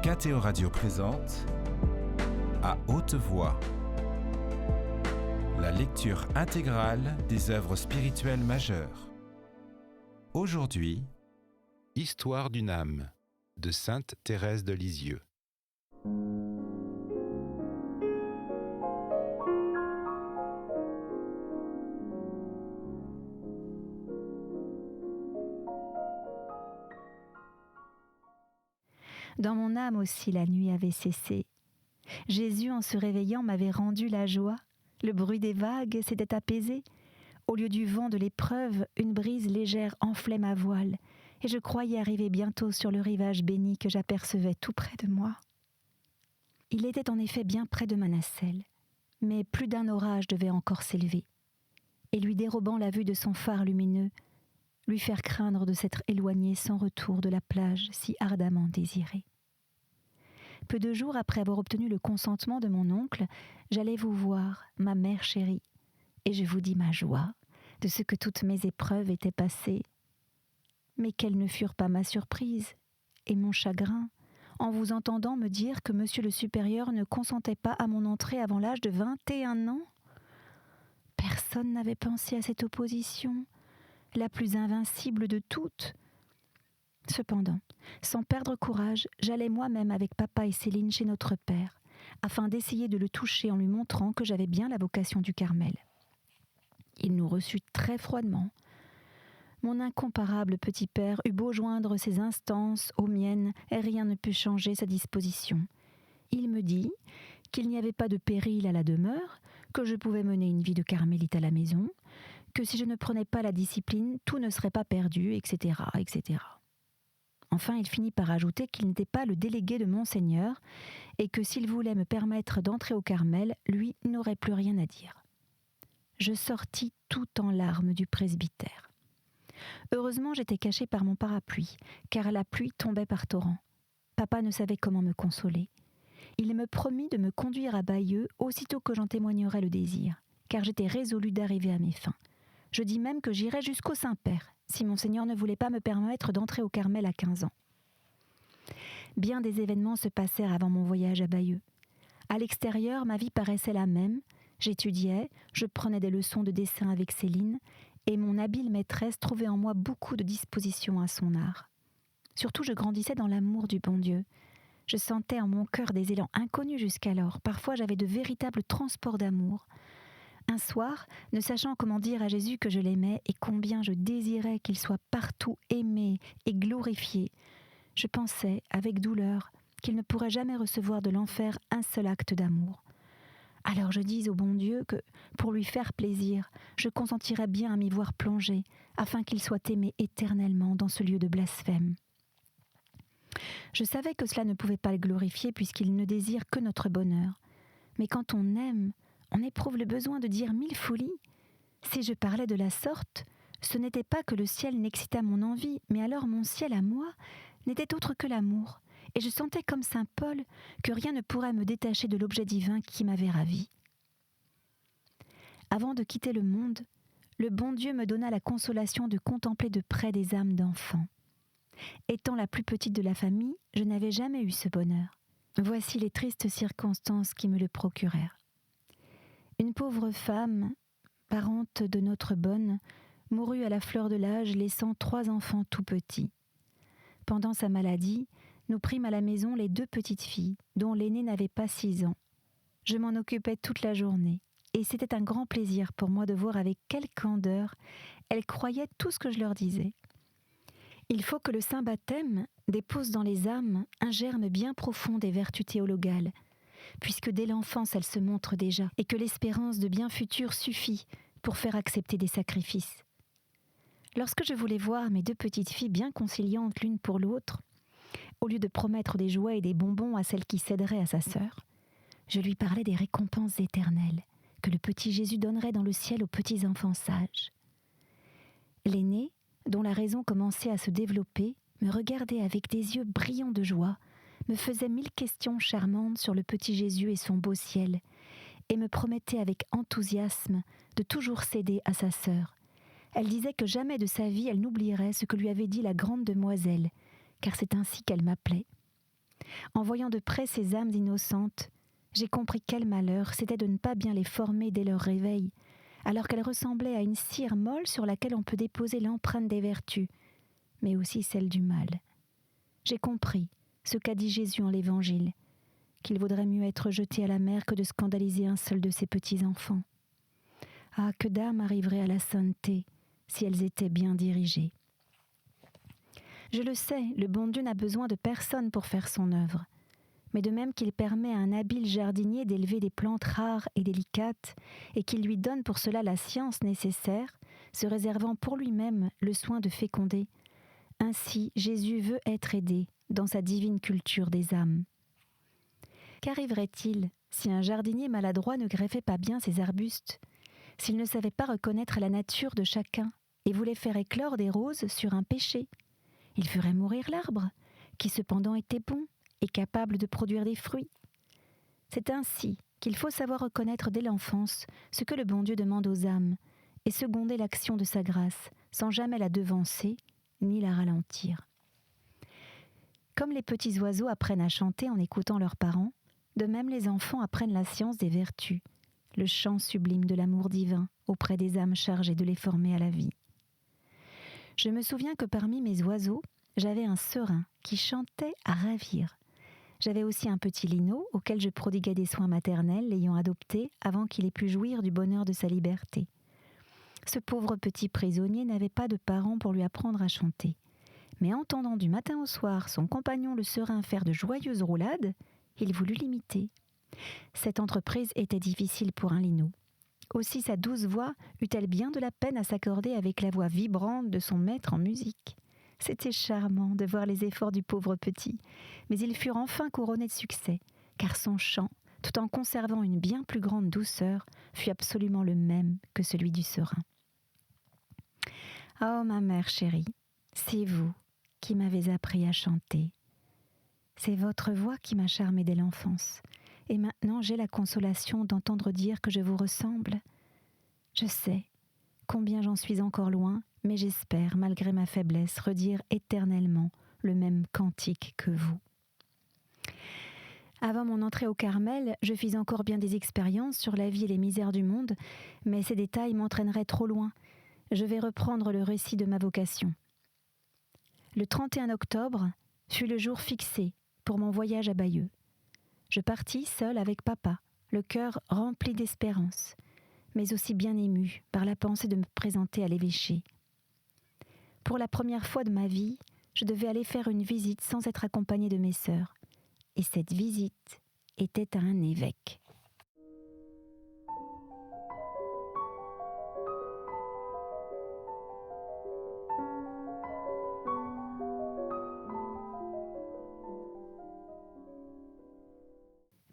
KTO Radio présente À haute voix, la lecture intégrale des œuvres spirituelles majeures. Aujourd'hui, Histoire d'une âme de Sainte Thérèse de Lisieux. Dans mon âme aussi la nuit avait cessé. Jésus, en se réveillant, m'avait rendu la joie. Le bruit des vagues s'était apaisé. Au lieu du vent de l'épreuve, une brise légère enflait ma voile, et je croyais arriver bientôt sur le rivage béni que j'apercevais tout près de moi. Il était en effet bien près de ma nacelle, mais plus d'un orage devait encore s'élever, et lui dérobant la vue de son phare lumineux, lui faire craindre de s'être éloigné sans retour de la plage si ardemment désirée. Peu de jours après avoir obtenu le consentement de mon oncle, j'allais vous voir, ma mère chérie, et je vous dis ma joie de ce que toutes mes épreuves étaient passées. Mais quelles ne furent pas ma surprise et mon chagrin en vous entendant me dire que monsieur le supérieur ne consentait pas à mon entrée avant l'âge de 21 ans. Personne n'avait pensé à cette opposition, la plus invincible de toutes. Cependant, sans perdre courage, j'allai moi-même avec papa et Céline chez notre père, afin d'essayer de le toucher en lui montrant que j'avais bien la vocation du Carmel. Il nous reçut très froidement. Mon incomparable petit père eut beau joindre ses instances aux miennes, et rien ne put changer sa disposition. Il me dit qu'il n'y avait pas de péril à la demeure, que je pouvais mener une vie de carmélite à la maison, que si je ne prenais pas la discipline, tout ne serait pas perdu, etc., etc. Enfin, il finit par ajouter qu'il n'était pas le délégué de Monseigneur et que s'il voulait me permettre d'entrer au Carmel, lui n'aurait plus rien à dire. Je sortis tout en larmes du presbytère. Heureusement, j'étais cachée par mon parapluie, car la pluie tombait par torrents. Papa ne savait comment me consoler. Il me promit de me conduire à Bayeux aussitôt que j'en témoignerais le désir, car j'étais résolue d'arriver à mes fins. Je dis même que j'irais jusqu'au Saint-Père, si Monseigneur ne voulait pas me permettre d'entrer au Carmel à 15 ans. Bien des événements se passèrent avant mon voyage à Bayeux. À l'extérieur, ma vie paraissait la même. J'étudiais, je prenais des leçons de dessin avec Céline, et mon habile maîtresse trouvait en moi beaucoup de disposition à son art. Surtout, je grandissais dans l'amour du bon Dieu. Je sentais en mon cœur des élans inconnus jusqu'alors. Parfois, j'avais de véritables transports d'amour. Un soir, ne sachant comment dire à Jésus que je l'aimais et combien je désirais qu'il soit partout aimé et glorifié, je pensais, avec douleur, qu'il ne pourrait jamais recevoir de l'enfer un seul acte d'amour. Alors je dis au bon Dieu que, pour lui faire plaisir, je consentirais bien à m'y voir plonger, afin qu'il soit aimé éternellement dans ce lieu de blasphème. Je savais que cela ne pouvait pas le glorifier puisqu'il ne désire que notre bonheur. Mais quand on aime, on éprouve le besoin de dire 1000 folies. Si je parlais de la sorte, ce n'était pas que le ciel n'excitât mon envie, mais alors mon ciel à moi n'était autre que l'amour, et je sentais comme saint Paul que rien ne pourrait me détacher de l'objet divin qui m'avait ravie. Avant de quitter le monde, le bon Dieu me donna la consolation de contempler de près des âmes d'enfants. Étant la plus petite de la famille, je n'avais jamais eu ce bonheur. Voici les tristes circonstances qui me le procurèrent. Une pauvre femme, parente de notre bonne, mourut à la fleur de l'âge, laissant 3 enfants tout petits. Pendant sa maladie, nous prîmes à la maison les 2 petites filles, dont l'aînée n'avait pas 6 ans. Je m'en occupais toute la journée, et c'était un grand plaisir pour moi de voir avec quelle candeur elles croyaient tout ce que je leur disais. Il faut que le saint baptême dépose dans les âmes un germe bien profond des vertus théologales, puisque dès l'enfance elles se montrent déjà, et que l'espérance de bien futur suffit pour faire accepter des sacrifices. Lorsque je voulais voir mes 2 petites filles bien conciliantes l'une pour l'autre, au lieu de promettre des jouets et des bonbons à celle qui céderait à sa sœur, je lui parlais des récompenses éternelles que le petit Jésus donnerait dans le ciel aux petits enfants sages. L'aînée, dont la raison commençait à se développer, me regardait avec des yeux brillants de joie, me faisait 1000 questions charmantes sur le petit Jésus et son beau ciel, et me promettait avec enthousiasme de toujours céder à sa sœur. Elle disait que jamais de sa vie elle n'oublierait ce que lui avait dit la grande demoiselle, car c'est ainsi qu'elle m'appelait. En voyant de près ces âmes innocentes, j'ai compris quel malheur c'était de ne pas bien les former dès leur réveil, alors qu'elles ressemblaient à une cire molle sur laquelle on peut déposer l'empreinte des vertus, mais aussi celle du mal. J'ai compris ce qu'a dit Jésus en l'Évangile, qu'il vaudrait mieux être jeté à la mer que de scandaliser un seul de ses petits-enfants. Ah, que d'âmes arriveraient à la sainteté si elles étaient bien dirigées. Je le sais, le bon Dieu n'a besoin de personne pour faire son œuvre. Mais de même qu'il permet à un habile jardinier d'élever des plantes rares et délicates, et qu'il lui donne pour cela la science nécessaire, se réservant pour lui-même le soin de féconder, ainsi Jésus veut être aidé dans sa divine culture des âmes. Qu'arriverait-il si un jardinier maladroit ne greffait pas bien ses arbustes, s'il ne savait pas reconnaître la nature de chacun et voulait faire éclore des roses sur un pêcher? Il ferait mourir l'arbre, qui cependant était bon et capable de produire des fruits. C'est ainsi qu'il faut savoir reconnaître dès l'enfance ce que le bon Dieu demande aux âmes et seconder l'action de sa grâce sans jamais la devancer ni la ralentir. Comme les petits oiseaux apprennent à chanter en écoutant leurs parents, de même les enfants apprennent la science des vertus, le chant sublime de l'amour divin auprès des âmes chargées de les former à la vie. Je me souviens que parmi mes oiseaux, j'avais un serin qui chantait à ravir. J'avais aussi un petit linot auquel je prodiguais des soins maternels, l'ayant adopté avant qu'il ait pu jouir du bonheur de sa liberté. Ce pauvre petit prisonnier n'avait pas de parents pour lui apprendre à chanter. Mais entendant du matin au soir son compagnon le serin faire de joyeuses roulades, il voulut l'imiter. Cette entreprise était difficile pour un linot. Aussi sa douce voix eut-elle bien de la peine à s'accorder avec la voix vibrante de son maître en musique. C'était charmant de voir les efforts du pauvre petit, mais ils furent enfin couronnés de succès, car son chant, tout en conservant une bien plus grande douceur, fut absolument le même que celui du serin. Oh, ma mère chérie, c'est vous qui m'avez appris à chanter. C'est votre voix qui m'a charmée dès l'enfance, et maintenant j'ai la consolation d'entendre dire que je vous ressemble. Je sais combien j'en suis encore loin, mais j'espère, malgré ma faiblesse, redire éternellement le même cantique que vous. Avant mon entrée au Carmel, je fis encore bien des expériences sur la vie et les misères du monde, mais ces détails m'entraîneraient trop loin. Je vais reprendre le récit de ma vocation. Le 31 octobre fut le jour fixé pour mon voyage à Bayeux. Je partis seule avec papa, le cœur rempli d'espérance, mais aussi bien ému par la pensée de me présenter à l'évêché. Pour la première fois de ma vie, je devais aller faire une visite sans être accompagnée de mes sœurs. Et cette visite était à un évêque.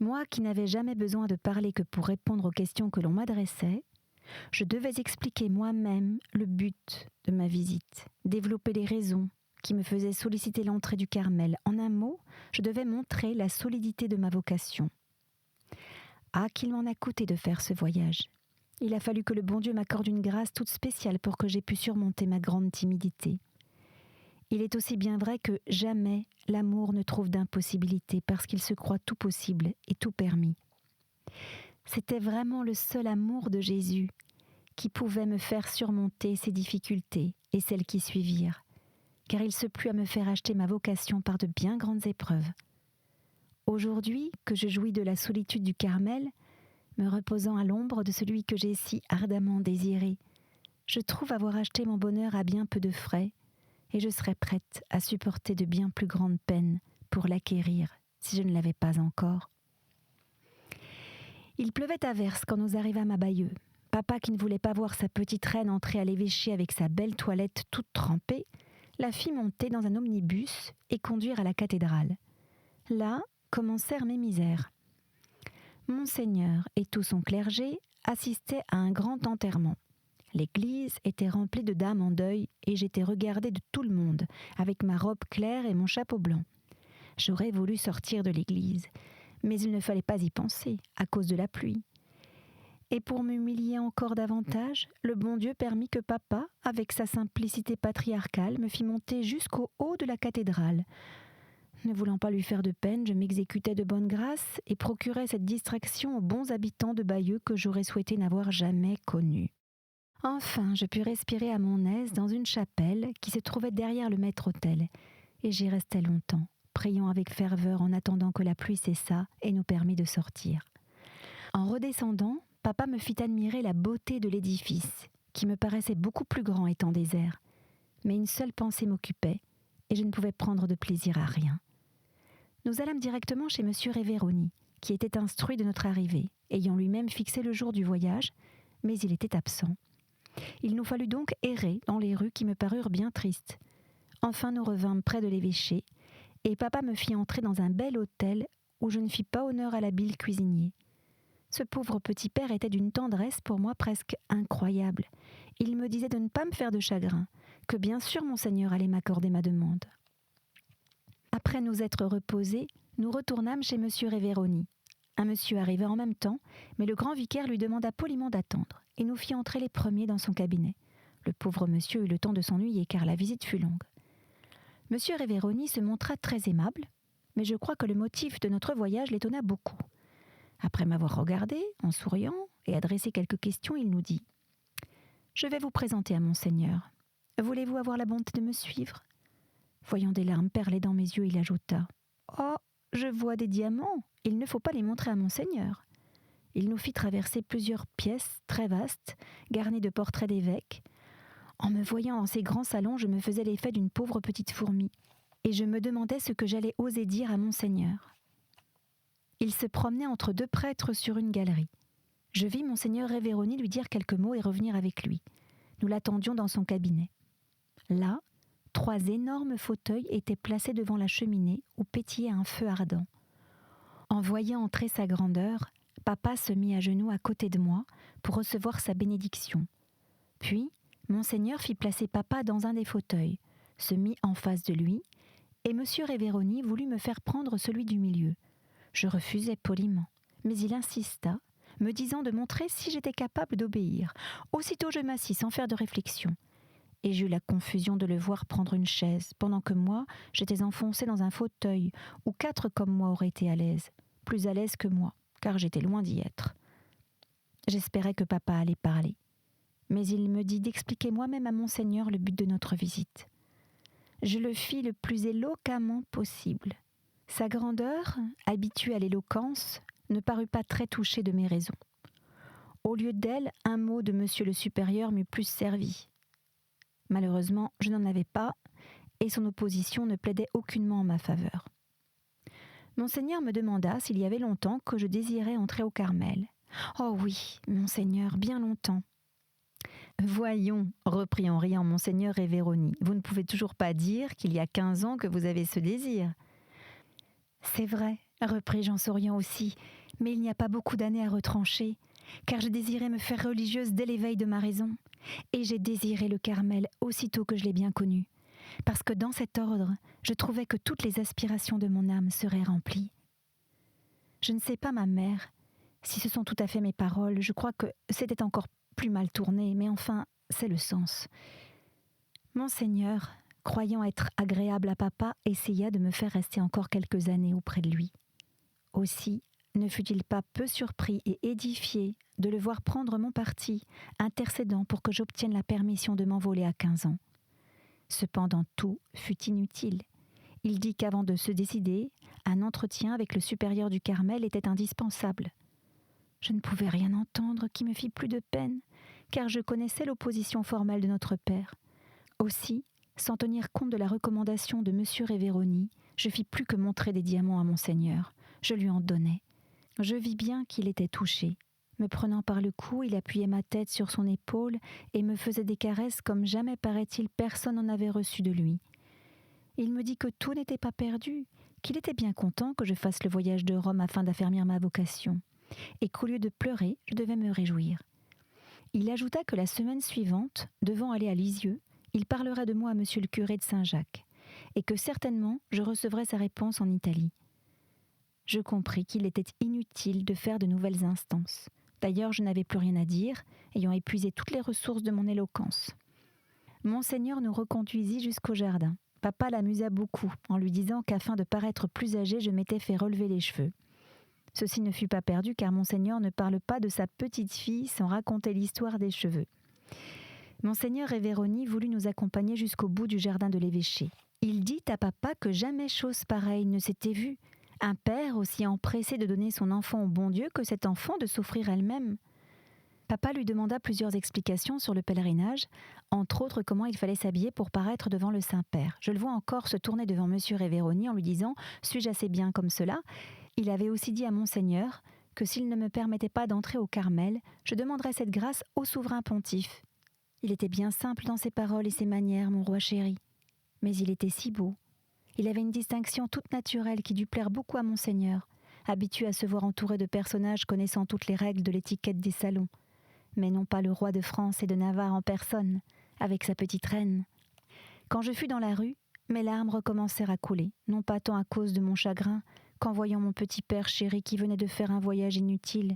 Moi qui n'avais jamais besoin de parler que pour répondre aux questions que l'on m'adressait, je devais expliquer moi-même le but de ma visite, développer les raisons qui me faisaient solliciter l'entrée du Carmel. En un mot, je devais montrer la solidité de ma vocation. Ah, qu'il m'en a coûté de faire ce voyage. Il a fallu que le bon Dieu m'accorde une grâce toute spéciale pour que j'aie pu surmonter ma grande timidité. Il est aussi bien vrai que jamais l'amour ne trouve d'impossibilité parce qu'il se croit tout possible et tout permis. C'était vraiment le seul amour de Jésus qui pouvait me faire surmonter ces difficultés et celles qui suivirent, car il se plut à me faire acheter ma vocation par de bien grandes épreuves. Aujourd'hui, que je jouis de la solitude du Carmel, me reposant à l'ombre de celui que j'ai si ardemment désiré, je trouve avoir acheté mon bonheur à bien peu de frais, et je serais prête à supporter de bien plus grandes peines pour l'acquérir si je ne l'avais pas encore. Il pleuvait à verse quand nous arrivâmes à Bayeux. Papa, qui ne voulait pas voir sa petite reine entrer à l'évêché avec sa belle toilette toute trempée, la fit monter dans un omnibus et conduire à la cathédrale. Là commencèrent mes misères. Monseigneur et tout son clergé assistaient à un grand enterrement. L'église était remplie de dames en deuil et j'étais regardée de tout le monde, avec ma robe claire et mon chapeau blanc. J'aurais voulu sortir de l'église, mais il ne fallait pas y penser, à cause de la pluie. Et pour m'humilier encore davantage, le bon Dieu permit que papa, avec sa simplicité patriarcale, me fit monter jusqu'au haut de la cathédrale. Ne voulant pas lui faire de peine, je m'exécutais de bonne grâce et procurais cette distraction aux bons habitants de Bayeux que j'aurais souhaité n'avoir jamais connus. Enfin, je pus respirer à mon aise dans une chapelle qui se trouvait derrière le maître-autel, et j'y restai longtemps, priant avec ferveur en attendant que la pluie cessât et nous permit de sortir. En redescendant, papa me fit admirer la beauté de l'édifice, qui me paraissait beaucoup plus grand étant désert, mais une seule pensée m'occupait, et je ne pouvais prendre de plaisir à rien. Nous allâmes directement chez M. Révéroni, qui était instruit de notre arrivée, ayant lui-même fixé le jour du voyage, mais il était absent. Il nous fallut donc errer dans les rues qui me parurent bien tristes. Enfin nous revînmes près de l'évêché, et papa me fit entrer dans un bel hôtel où je ne fis pas honneur à l'habile cuisinier. Ce pauvre petit père était d'une tendresse pour moi presque incroyable. Il me disait de ne pas me faire de chagrin, que bien sûr monseigneur allait m'accorder ma demande. Après nous être reposés, nous retournâmes chez M. Révéroni. Un monsieur arriva en même temps, mais le grand vicaire lui demanda poliment d'attendre, et nous fit entrer les premiers dans son cabinet. Le pauvre monsieur eut le temps de s'ennuyer, car la visite fut longue. M. Révéroni se montra très aimable, mais je crois que le motif de notre voyage l'étonna beaucoup. Après m'avoir regardé, en souriant, et adressé quelques questions, il nous dit « Je vais vous présenter à monseigneur. Voulez-vous avoir la bonté de me suivre ?» Voyant des larmes perler dans mes yeux, il ajouta « Oh, je vois des diamants, il ne faut pas les montrer à monseigneur. » Il nous fit traverser plusieurs pièces très vastes, garnies de portraits d'évêques. En me voyant dans ces grands salons, je me faisais l'effet d'une pauvre petite fourmi, et je me demandais ce que j'allais oser dire à monseigneur. Il se promenait entre deux prêtres sur une galerie. Je vis monseigneur Révéroni lui dire quelques mots et revenir avec lui. Nous l'attendions dans son cabinet. Là, 3 énormes fauteuils étaient placés devant la cheminée où pétillait un feu ardent. En voyant entrer sa grandeur, papa se mit à genoux à côté de moi pour recevoir sa bénédiction. Puis, monseigneur fit placer papa dans un des fauteuils, se mit en face de lui, et M. Révéroni voulut me faire prendre celui du milieu. Je refusai poliment, mais il insista, me disant de montrer si j'étais capable d'obéir. Aussitôt je m'assis sans faire de réflexion, et j'eus la confusion de le voir prendre une chaise, pendant que moi, j'étais enfoncé dans un fauteuil où 4 comme moi auraient été à l'aise, plus à l'aise que moi, car j'étais loin d'y être. J'espérais que papa allait parler, mais il me dit d'expliquer moi-même à monseigneur le but de notre visite. Je le fis le plus éloquemment possible. Sa grandeur, habituée à l'éloquence, ne parut pas très touchée de mes raisons. Au lieu d'elle, un mot de monsieur le supérieur m'eût plus servi. Malheureusement, je n'en avais pas, et son opposition ne plaidait aucunement en ma faveur. Monseigneur me demanda s'il y avait longtemps que je désirais entrer au Carmel. « Oh oui, monseigneur, bien longtemps. » « Voyons, reprit en riant monseigneur Révéroni, vous ne pouvez toujours pas dire qu'il y a 15 ans que vous avez ce désir. » « C'est vrai, repris-je en souriant aussi, mais il n'y a pas beaucoup d'années à retrancher, car je désirais me faire religieuse dès l'éveil de ma raison, et j'ai désiré le Carmel aussitôt que je l'ai bien connu, parce que dans cet ordre, je trouvais que toutes les aspirations de mon âme seraient remplies. Je ne sais pas, ma mère, si ce sont tout à fait mes paroles, je crois que c'était encore plus mal tourné, mais enfin, c'est le sens. Monseigneur, croyant être agréable à papa, essaya de me faire rester encore quelques années auprès de lui. Aussi, ne fut-il pas peu surpris et édifié de le voir prendre mon parti, intercédant pour que j'obtienne la permission de m'envoler à 15 ans. Cependant, tout fut inutile. Il dit qu'avant de se décider, un entretien avec le supérieur du Carmel était indispensable. Je ne pouvais rien entendre qui me fît plus de peine, car je connaissais l'opposition formelle de notre père. Aussi, sans tenir compte de la recommandation de M. Révéroni, je fis plus que montrer des diamants à monseigneur. Je lui en donnai. Je vis bien qu'il était touché. Me prenant par le cou, il appuyait ma tête sur son épaule et me faisait des caresses comme jamais, paraît-il, personne n'en avait reçu de lui. Il me dit que tout n'était pas perdu, qu'il était bien content que je fasse le voyage de Rome afin d'affermir ma vocation, et qu'au lieu de pleurer, je devais me réjouir. Il ajouta que la semaine suivante, devant aller à Lisieux, il parlerait de moi à monsieur le curé de Saint-Jacques, et que certainement je recevrais sa réponse en Italie. Je compris qu'il était inutile de faire de nouvelles instances. D'ailleurs, je n'avais plus rien à dire, ayant épuisé toutes les ressources de mon éloquence. Monseigneur nous reconduisit jusqu'au jardin. Papa l'amusa beaucoup en lui disant qu'afin de paraître plus âgé, je m'étais fait relever les cheveux. Ceci ne fut pas perdu car Monseigneur ne parle pas de sa petite fille sans raconter l'histoire des cheveux. Monseigneur Révéroni voulut nous accompagner jusqu'au bout du jardin de l'évêché. Il dit à papa que jamais chose pareille ne s'était vue. Un père aussi empressé de donner son enfant au bon Dieu que cet enfant de s'offrir elle-même. Papa lui demanda plusieurs explications sur le pèlerinage, entre autres comment il fallait s'habiller pour paraître devant le Saint-Père. Je le vois encore se tourner devant Monsieur Révéroni en lui disant « Suis-je assez bien comme cela ?» Il avait aussi dit à Monseigneur que s'il ne me permettait pas d'entrer au Carmel, je demanderais cette grâce au souverain pontife. Il était bien simple dans ses paroles et ses manières, mon roi chéri. Mais il était si beau. Il avait une distinction toute naturelle qui dut plaire beaucoup à Monseigneur, habitué à se voir entouré de personnages connaissant toutes les règles de l'étiquette des salons. Mais non pas le roi de France et de Navarre en personne, avec sa petite reine. Quand je fus dans la rue, mes larmes recommencèrent à couler, non pas tant à cause de mon chagrin, qu'en voyant mon petit père chéri qui venait de faire un voyage inutile,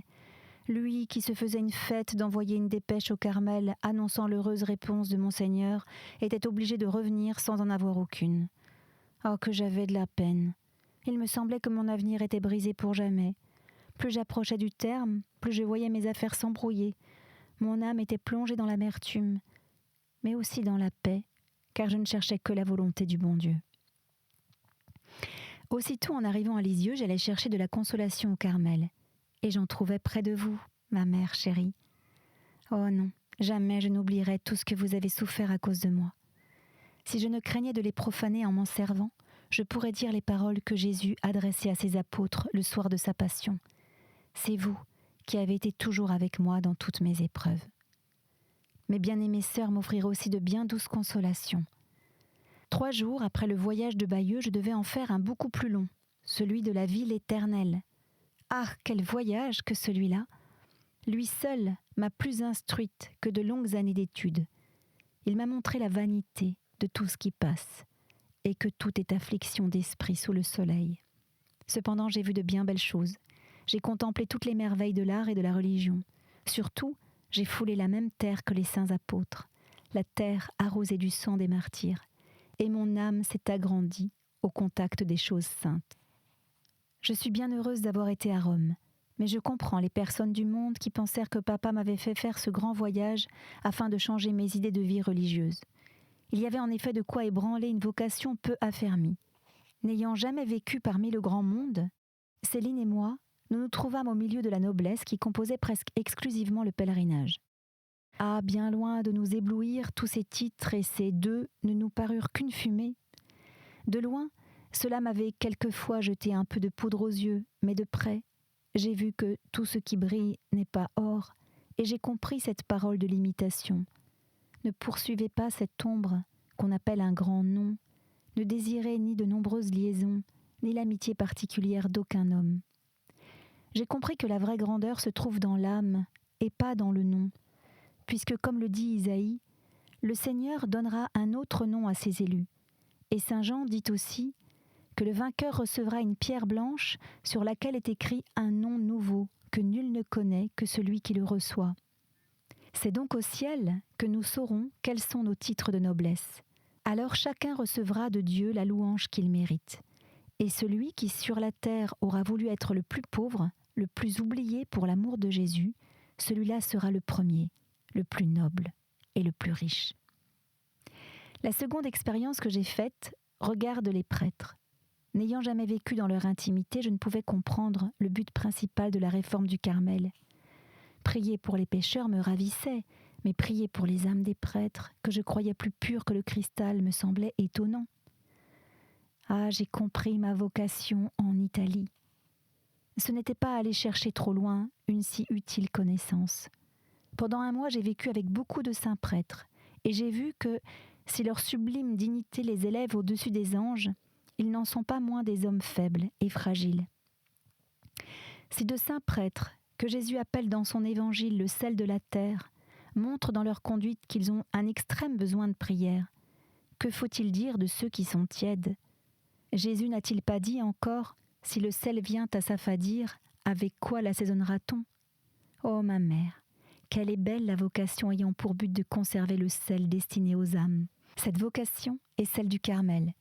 lui qui se faisait une fête d'envoyer une dépêche au Carmel annonçant l'heureuse réponse de Monseigneur, était obligé de revenir sans en avoir aucune. Oh, que j'avais de la peine. Il me semblait que mon avenir était brisé pour jamais. Plus j'approchais du terme, plus je voyais mes affaires s'embrouiller. Mon âme était plongée dans l'amertume, mais aussi dans la paix, car je ne cherchais que la volonté du bon Dieu. Aussitôt en arrivant à Lisieux, j'allais chercher de la consolation au Carmel, et j'en trouvais près de vous, ma mère chérie. Oh non, jamais je n'oublierai tout ce que vous avez souffert à cause de moi. Si je ne craignais de les profaner en m'en servant, je pourrais dire les paroles que Jésus adressait à ses apôtres le soir de sa passion. C'est vous qui avez été toujours avec moi dans toutes mes épreuves. Mes bien-aimées sœurs m'offrirent aussi de bien douces consolations. 3 jours après le voyage de Bayeux, je devais en faire un beaucoup plus long, celui de la ville éternelle. Ah, quel voyage que celui-là! Lui seul m'a plus instruite que de longues années d'études. Il m'a montré la vanité de tout ce qui passe, et que tout est affliction d'esprit sous le soleil. Cependant, j'ai vu de bien belles choses. J'ai contemplé toutes les merveilles de l'art et de la religion. Surtout, j'ai foulé la même terre que les saints apôtres, la terre arrosée du sang des martyrs, et mon âme s'est agrandie au contact des choses saintes. Je suis bien heureuse d'avoir été à Rome, mais je comprends les personnes du monde qui pensèrent que papa m'avait fait faire ce grand voyage afin de changer mes idées de vie religieuse. Il y avait en effet de quoi ébranler une vocation peu affermie. N'ayant jamais vécu parmi le grand monde, Céline et moi, nous nous trouvâmes au milieu de la noblesse qui composait presque exclusivement le pèlerinage. Ah, bien loin de nous éblouir, tous ces titres et ces deux ne nous parurent qu'une fumée. De loin, cela m'avait quelquefois jeté un peu de poudre aux yeux, mais de près, j'ai vu que tout ce qui brille n'est pas or, et j'ai compris cette parole de l'imitation. Ne poursuivez pas cette ombre qu'on appelle un grand nom, ne désirez ni de nombreuses liaisons, ni l'amitié particulière d'aucun homme. J'ai compris que la vraie grandeur se trouve dans l'âme et pas dans le nom, puisque comme le dit Isaïe, le Seigneur donnera un autre nom à ses élus. Et Saint Jean dit aussi que le vainqueur recevra une pierre blanche sur laquelle est écrit un nom nouveau que nul ne connaît que celui qui le reçoit. C'est donc au ciel que nous saurons quels sont nos titres de noblesse. Alors chacun recevra de Dieu la louange qu'il mérite. Et celui qui sur la terre aura voulu être le plus pauvre, le plus oublié pour l'amour de Jésus, celui-là sera le premier, le plus noble et le plus riche. La seconde expérience que j'ai faite regarde les prêtres. N'ayant jamais vécu dans leur intimité, je ne pouvais comprendre le but principal de la réforme du Carmel. Prier pour les pécheurs me ravissait, mais prier pour les âmes des prêtres, que je croyais plus pures que le cristal, me semblait étonnant. Ah, j'ai compris ma vocation en Italie. Ce n'était pas aller chercher trop loin une si utile connaissance. Pendant 1 mois, j'ai vécu avec beaucoup de saints prêtres, et j'ai vu que, si leur sublime dignité les élève au-dessus des anges, ils n'en sont pas moins des hommes faibles et fragiles. Si de saints prêtres, que Jésus appelle dans son évangile le sel de la terre, montrent dans leur conduite qu'ils ont un extrême besoin de prière, que faut-il dire de ceux qui sont tièdes ? Jésus n'a-t-il pas dit encore « Si le sel vient à s'affadir, avec quoi l'assaisonnera-t-on » Oh ma mère, quelle est belle la vocation ayant pour but de conserver le sel destiné aux âmes. Cette vocation est celle du Carmel,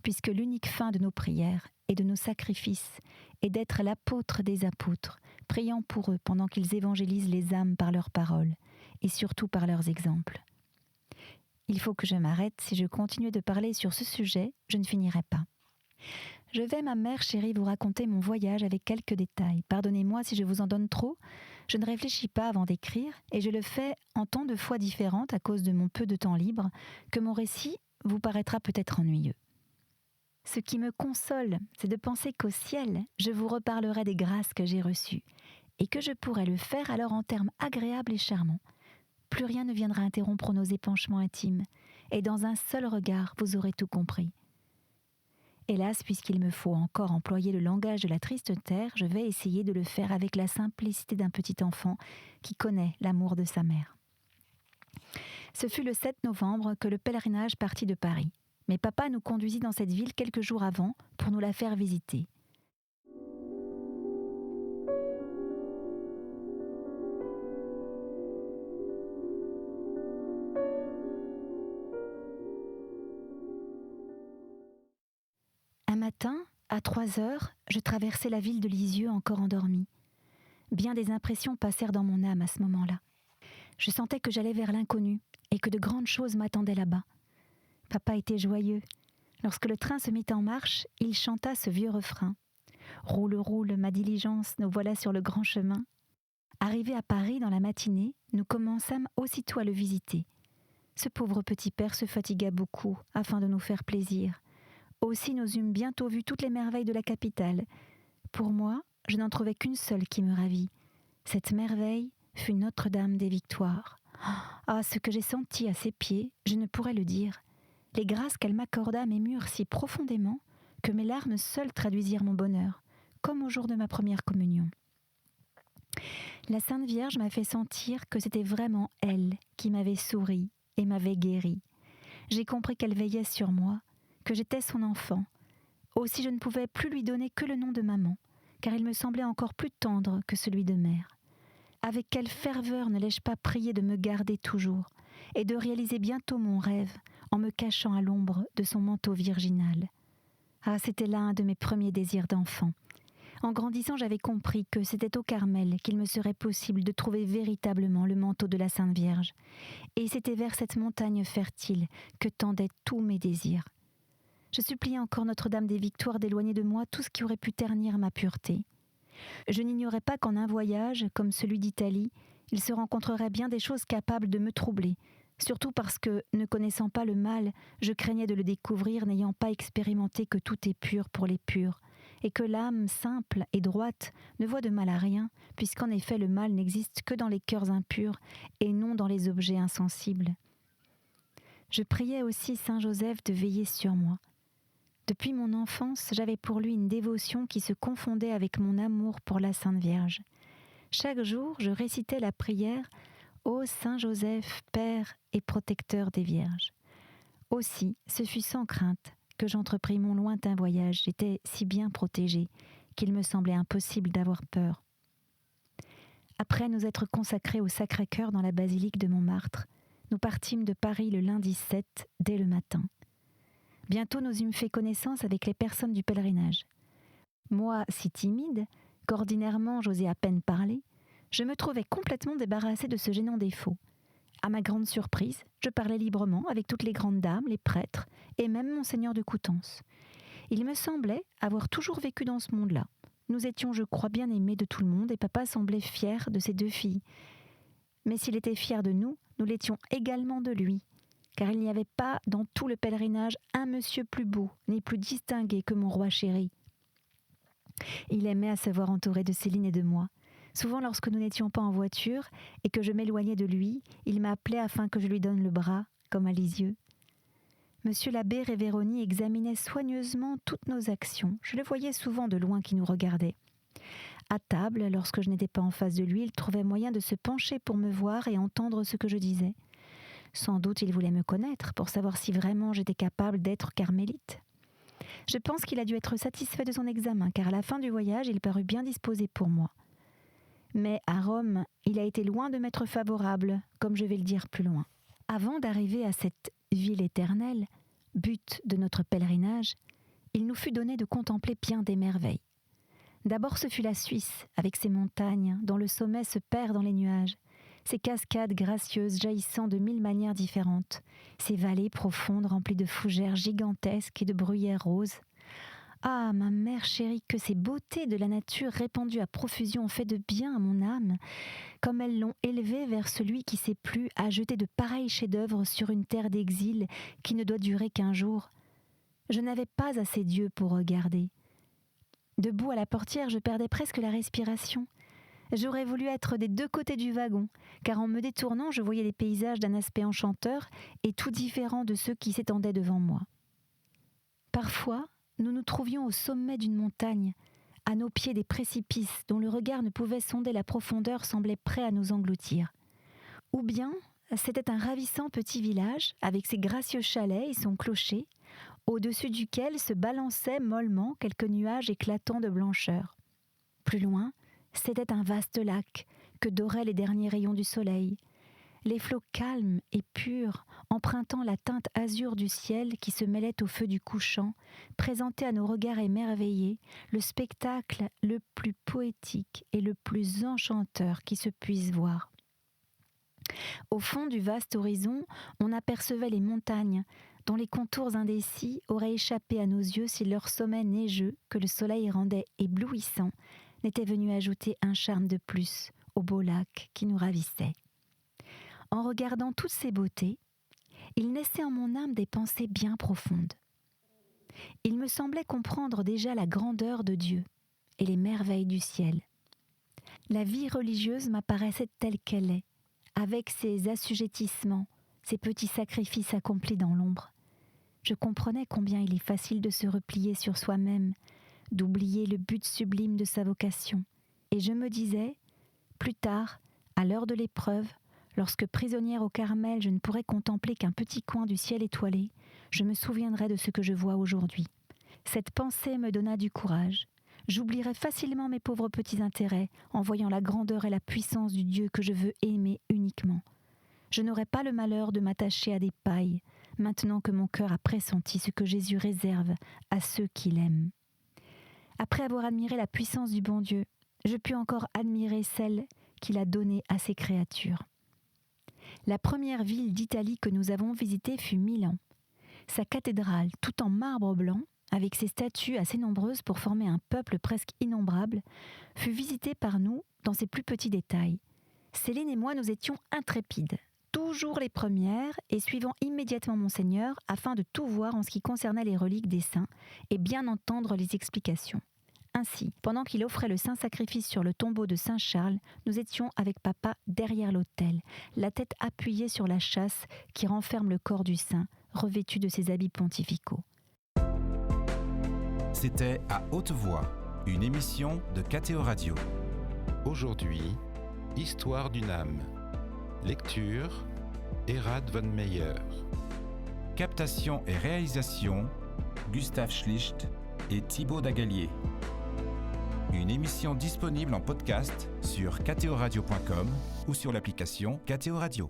puisque l'unique fin de nos prières et de nos sacrifices est d'être l'apôtre des apôtres, priant pour eux pendant qu'ils évangélisent les âmes par leurs paroles et surtout par leurs exemples. Il faut que je m'arrête, si je continue de parler sur ce sujet, je ne finirai pas. Je vais, ma mère chérie, vous raconter mon voyage avec quelques détails. Pardonnez-moi si je vous en donne trop, je ne réfléchis pas avant d'écrire et je le fais en tant de fois différentes à cause de mon peu de temps libre que mon récit vous paraîtra peut-être ennuyeux. Ce qui me console, c'est de penser qu'au ciel, je vous reparlerai des grâces que j'ai reçues et que je pourrai le faire alors en termes agréables et charmants. Plus rien ne viendra interrompre nos épanchements intimes et dans un seul regard, vous aurez tout compris. Hélas, puisqu'il me faut encore employer le langage de la triste terre, je vais essayer de le faire avec la simplicité d'un petit enfant qui connaît l'amour de sa mère. Ce fut le 7 novembre que le pèlerinage partit de Paris. Mais papa nous conduisit dans cette ville quelques jours avant pour nous la faire visiter. Un matin, à 3 heures, je traversais la ville de Lisieux encore endormie. Bien des impressions passèrent dans mon âme à ce moment-là. Je sentais que j'allais vers l'inconnu et que de grandes choses m'attendaient là-bas. Papa était joyeux. Lorsque le train se mit en marche, il chanta ce vieux refrain. « Roule, roule, ma diligence, nous voilà sur le grand chemin. » Arrivés à Paris dans la matinée, nous commençâmes aussitôt à le visiter. Ce pauvre petit père se fatigua beaucoup afin de nous faire plaisir. Aussi nous eûmes bientôt vu toutes les merveilles de la capitale. Pour moi, je n'en trouvais qu'une seule qui me ravit. Cette merveille fut Notre-Dame des Victoires. Ah, ce que j'ai senti à ses pieds, je ne pourrais le dire. Les grâces qu'elle m'accorda m'émurent si profondément que mes larmes seules traduisirent mon bonheur, comme au jour de ma première communion. La Sainte Vierge m'a fait sentir que c'était vraiment elle qui m'avait souri et m'avait guéri. J'ai compris qu'elle veillait sur moi, que j'étais son enfant. Aussi je ne pouvais plus lui donner que le nom de maman, car il me semblait encore plus tendre que celui de mère. Avec quelle ferveur ne l'ai-je pas prié de me garder toujours et de réaliser bientôt mon rêve en me cachant à l'ombre de son manteau virginal. Ah, c'était là un de mes premiers désirs d'enfant. En grandissant, j'avais compris que c'était au Carmel qu'il me serait possible de trouver véritablement le manteau de la Sainte Vierge. Et c'était vers cette montagne fertile que tendaient tous mes désirs. Je suppliais encore Notre-Dame des Victoires d'éloigner de moi tout ce qui aurait pu ternir ma pureté. Je n'ignorais pas qu'en un voyage, comme celui d'Italie, il se rencontrerait bien des choses capables de me troubler, surtout parce que, ne connaissant pas le mal, je craignais de le découvrir n'ayant pas expérimenté que tout est pur pour les purs, et que l'âme simple et droite ne voit de mal à rien, puisqu'en effet le mal n'existe que dans les cœurs impurs et non dans les objets insensibles. Je priais aussi Saint Joseph de veiller sur moi. Depuis mon enfance, j'avais pour lui une dévotion qui se confondait avec mon amour pour la Sainte Vierge. Chaque jour, je récitais la prière « Ô Saint Joseph, Père et protecteur des Vierges ». Aussi, ce fut sans crainte que j'entrepris mon lointain voyage. J'étais si bien protégée qu'il me semblait impossible d'avoir peur. Après nous être consacrés au Sacré-Cœur dans la basilique de Montmartre, nous partîmes de Paris le lundi 7 dès le matin. Bientôt nous eûmes fait connaissance avec les personnes du pèlerinage. Moi, si timide, qu'ordinairement j'osais à peine parler, je me trouvais complètement débarrassée de ce gênant défaut. À ma grande surprise, je parlais librement avec toutes les grandes dames, les prêtres et même Monseigneur de Coutances. Il me semblait avoir toujours vécu dans ce monde-là. Nous étions, je crois, bien aimés de tout le monde et papa semblait fier de ses 2 filles. Mais s'il était fier de nous, nous l'étions également de lui, car il n'y avait pas dans tout le pèlerinage un monsieur plus beau ni plus distingué que mon roi chéri. Il aimait à se voir entouré de Céline et de moi. Souvent, lorsque nous n'étions pas en voiture et que je m'éloignais de lui, il m'appelait afin que je lui donne le bras, comme à Lisieux. Monsieur l'abbé Révéroni examinait soigneusement toutes nos actions. Je le voyais souvent de loin qui nous regardait. À table, lorsque je n'étais pas en face de lui, il trouvait moyen de se pencher pour me voir et entendre ce que je disais. Sans doute il voulait me connaître pour savoir si vraiment j'étais capable d'être carmélite. Je pense qu'il a dû être satisfait de son examen, car à la fin du voyage, il parut bien disposé pour moi. Mais à Rome, il a été loin de m'être favorable, comme je vais le dire plus loin. Avant d'arriver à cette ville éternelle, but de notre pèlerinage, il nous fut donné de contempler bien des merveilles. D'abord ce fut la Suisse, avec ses montagnes, dont le sommet se perd dans les nuages, ses cascades gracieuses jaillissant de 1000 manières différentes, ses vallées profondes remplies de fougères gigantesques et de bruyères roses. Ah, ma mère chérie, que ces beautés de la nature répandues à profusion ont fait de bien à mon âme, comme elles l'ont élevée vers celui qui s'est plu à jeter de pareils chefs-d'œuvre sur une terre d'exil qui ne doit durer qu'un jour. Je n'avais pas assez d'yeux pour regarder. Debout à la portière, je perdais presque la respiration. J'aurais voulu être des deux côtés du wagon, car en me détournant, je voyais les paysages d'un aspect enchanteur et tout différent de ceux qui s'étendaient devant moi. Parfois, nous nous trouvions au sommet d'une montagne, à nos pieds des précipices dont le regard ne pouvait sonder la profondeur semblait prêt à nous engloutir. Ou bien, c'était un ravissant petit village, avec ses gracieux chalets et son clocher, au-dessus duquel se balançaient mollement quelques nuages éclatants de blancheur. Plus loin, c'était un vaste lac que doraient les derniers rayons du soleil. Les flots calmes et purs, empruntant la teinte azur du ciel qui se mêlait au feu du couchant, présentaient à nos regards émerveillés le spectacle le plus poétique et le plus enchanteur qui se puisse voir. Au fond du vaste horizon, on apercevait les montagnes, dont les contours indécis auraient échappé à nos yeux si leur sommet neigeux, que le soleil rendait éblouissant, n'était venu ajouter un charme de plus au beau lac qui nous ravissait. En regardant toutes ces beautés, il naissait en mon âme des pensées bien profondes. Il me semblait comprendre déjà la grandeur de Dieu et les merveilles du ciel. La vie religieuse m'apparaissait telle qu'elle est, avec ses assujettissements, ses petits sacrifices accomplis dans l'ombre. Je comprenais combien il est facile de se replier sur soi-même, d'oublier le but sublime de sa vocation. Et je me disais, plus tard, à l'heure de l'épreuve, lorsque prisonnière au Carmel, je ne pourrais contempler qu'un petit coin du ciel étoilé, je me souviendrai de ce que je vois aujourd'hui. Cette pensée me donna du courage. J'oublierai facilement mes pauvres petits intérêts en voyant la grandeur et la puissance du Dieu que je veux aimer uniquement. Je n'aurai pas le malheur de m'attacher à des pailles, maintenant que mon cœur a pressenti ce que Jésus réserve à ceux qui l'aiment. Après avoir admiré la puissance du bon Dieu, je pus encore admirer celle qu'il a donnée à ses créatures. La première ville d'Italie que nous avons visitée fut Milan. Sa cathédrale, tout en marbre blanc, avec ses statues assez nombreuses pour former un peuple presque innombrable, fut visitée par nous dans ses plus petits détails. Céline et moi, nous étions intrépides, toujours les premières et suivant immédiatement Monseigneur afin de tout voir en ce qui concernait les reliques des saints et bien entendre les explications. Ainsi, pendant qu'il offrait le saint sacrifice sur le tombeau de Saint Charles, nous étions avec papa derrière l'autel, la tête appuyée sur la châsse qui renferme le corps du saint, revêtu de ses habits pontificaux. C'était À Haute Voix, une émission de KTO Radio. Aujourd'hui, Histoire d'une âme. Lecture, Erhard von Meyer. Captation et réalisation, Gustave Schlicht et Thibaut Dagalier. Une émission disponible en podcast sur ktoradio.com ou sur l'application KTO Radio.